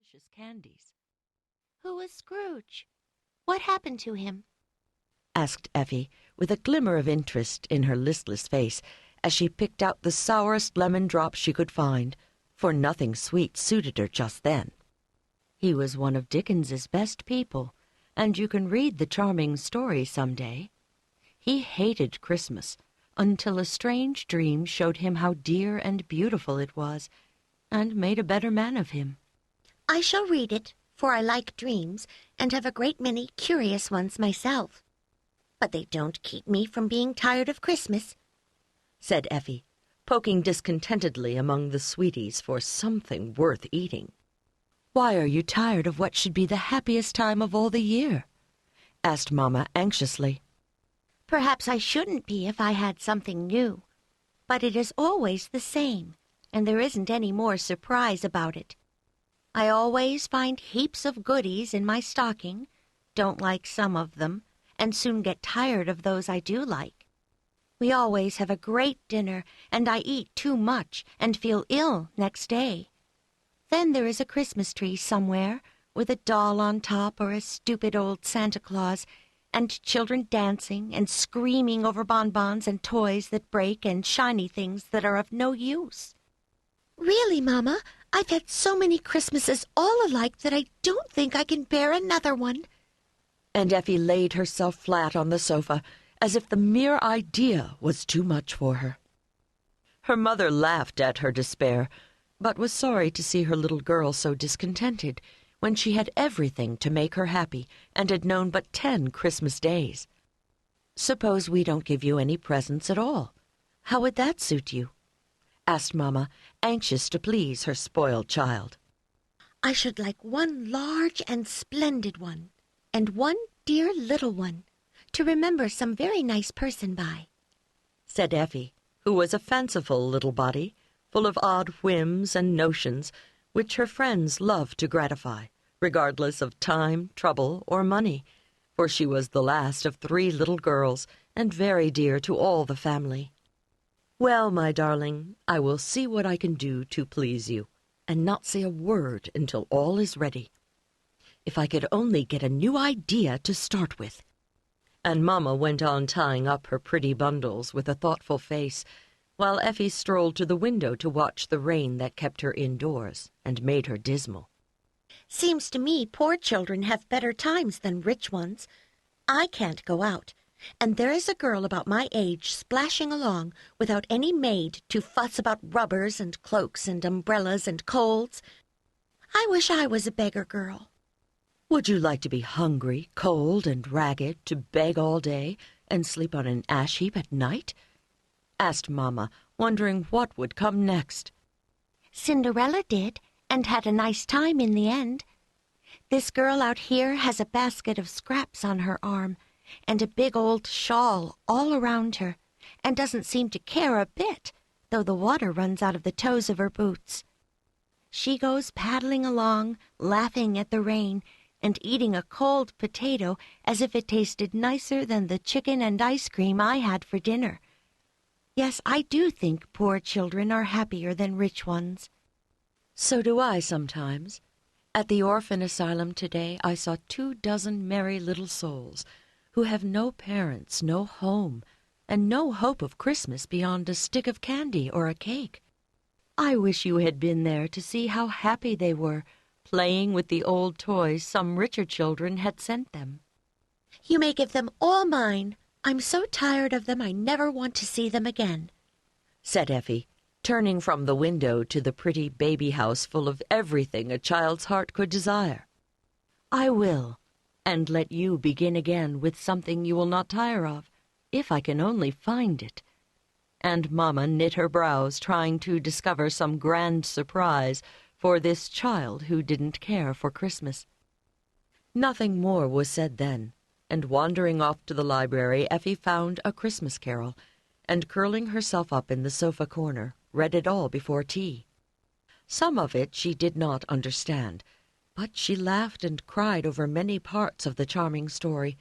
delicious candies. "Who was Scrooge? What happened to him?" asked Effie, with a glimmer of interest in her listless face, as she picked out the sourest lemon drops she could find, for nothing sweet suited her just then. "He was one of Dickens's best people, and you can read the charming story some day. He hated Christmas, until a strange dream showed him how dear and beautiful it was, and made a better man of him." "I shall read it, for I like dreams, and have a great many curious ones myself. But they don't keep me from being tired of Christmas," said Effie, poking discontentedly among the sweeties for something worth eating. "Why are you tired of what should be the happiest time of all the year?" asked Mamma anxiously. "Perhaps I shouldn't be if I had something new, but it is always the same, and there isn't any more surprise about it. I always find heaps of goodies in my stocking, don't like some of them, and soon get tired of those I do like. We always have a great dinner, and I eat too much and feel ill next day. Then there is a Christmas tree somewhere, with a doll on top or a stupid old Santa Claus, and children dancing and screaming over bonbons and toys that break and shiny things that are of no use." "Really, Mamma, I've had so many Christmases all alike that I don't think I can bear another one." And Effie laid herself flat on the sofa, as if the mere idea was too much for her. Her mother laughed at her despair, but was sorry to see her little girl so discontented, when she had everything to make her happy and had known but 10 Christmas days. "Suppose we don't give you any presents at all? How would that suit you?" asked Mamma, anxious to please her spoiled child. "I should like one large and splendid one, and one dear little one, to remember some very nice person by," said Effie, who was a fanciful little body, full of odd whims and notions, which her friends loved to gratify, regardless of time, trouble, or money, for she was the last of 3 little girls, and very dear to all the family. "Well, my darling, I will see what I can do to please you, and not say a word until all is ready. If I could only get a new idea to start with." And Mamma went on tying up her pretty bundles with a thoughtful face, while Effie strolled to the window to watch the rain that kept her indoors and made her dismal. "Seems to me poor children have better times than rich ones. I can't go out, and there is a girl about my age splashing along without any maid to fuss about rubbers and cloaks and umbrellas and colds. I wish I was a beggar girl." "Would you like to be hungry, cold, and ragged, to beg all day and sleep on an ash heap at night?" asked Mamma, wondering what would come next. "Cinderella did, and had a nice time in the end. This girl out here has a basket of scraps on her arm, and a big old shawl all around her, and doesn't seem to care a bit, though the water runs out of the toes of her boots. She goes paddling along, laughing at the rain, and eating a cold potato as if it tasted nicer than the chicken and ice cream I had for dinner. Yes, I do think poor children are happier than rich ones." "So do I sometimes. At the orphan asylum today I saw 24 merry little souls who have no parents, no home, and no hope of Christmas beyond a stick of candy or a cake. I wish you had been there to see how happy they were, playing with the old toys some richer children had sent them." "You may give them all mine. I'm so tired of them I never want to see them again," said Effie, turning from the window to the pretty baby house full of everything a child's heart could desire. "I will, and let you begin again with something you will not tire of, if I can only find it." And Mamma knit her brows, trying to discover some grand surprise for this child who didn't care for Christmas. Nothing more was said then, and wandering off to the library, Effie found A Christmas Carol, and curling herself up in the sofa corner, read it all before tea. Some of it she did not understand, but she laughed and cried over many parts of the charming story,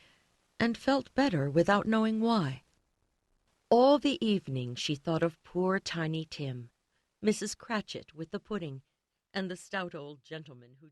and felt better without knowing why. All the evening she thought of poor Tiny Tim, Mrs. Cratchit with the pudding, and the stout old gentleman who